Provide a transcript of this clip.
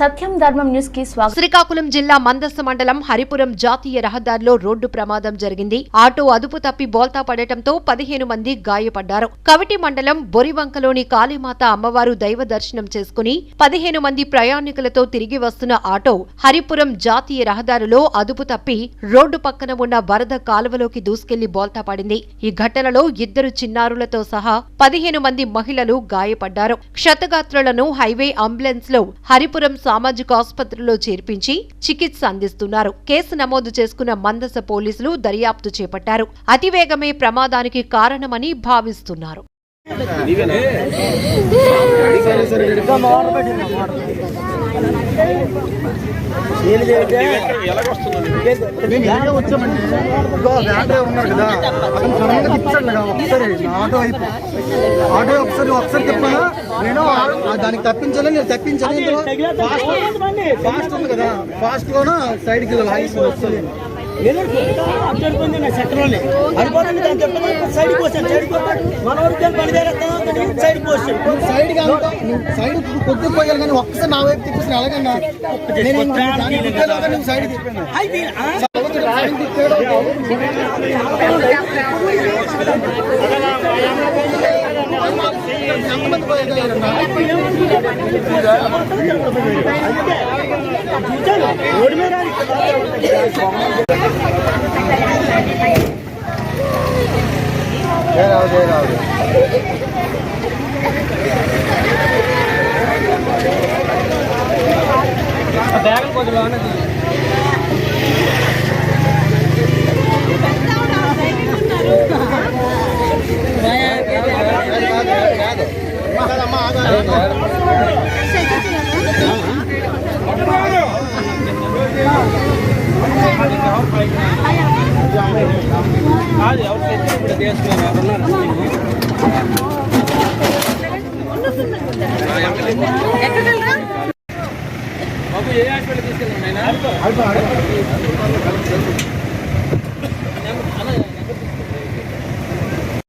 సత్యం ధర్మం న్యూస్ కి స్వాగతం. శ్రీకాకుళం జిల్లా మందస మండలం హరిపురం జాతీయ రహదారిలో రోడ్డు ప్రమాదం జరిగింది. ఆటో అదుపు తప్పి బోల్తా పడటంతో 15 మంది గాయపడ్డారు. కవిటి మండలం బొరివంకలోని కాళీమాత అమ్మవారు దైవ దర్శనం చేసుకుని 15 మంది ప్రయాణికులతో తిరిగి వస్తున్న ఆటో హరిపురం జాతీయ రహదారిలో అదుపు తప్పి రోడ్డు పక్కన ఉన్న వరద కాలువలోకి దూసుకెళ్లి బోల్తా పడింది. ఈ ఘటనలో 2 చిన్నారులతో సహా 15 మంది మహిళలు గాయపడ్డారు. క్షతగాత్రులను హైవే అంబులెన్స్ లో హరిపురం సామాజిక ఆసుపత్రిలో చేర్పించి చికిత్స అందిస్తున్నారు. కేసు నమోదు చేసుకున్న మందస పోలీసులు దర్యాప్తు చేపట్టారు. అతివేగమే ప్రమాదానికి కారణమని భావిస్తున్నారు. ఆటో ఒకసారి చెప్పాను నేను దానికి తప్పించాలి. నేను తప్పించాలి ఫాస్ట్ ఉంది కదా, ఫాస్ట్ లోన సైడ్కి వస్తుంది. సైడ్ కొద్దిగా పోయాలి కానీ ఒక్కసారి నా వైపు తిప్పేసి అలాగన్నా సైడ్ తిప్పాను. బ్యాగ్ కొంచెం బాగున్నది. బాబు ఏ హాస్పిటల్ తీసుకెళ్ళాను?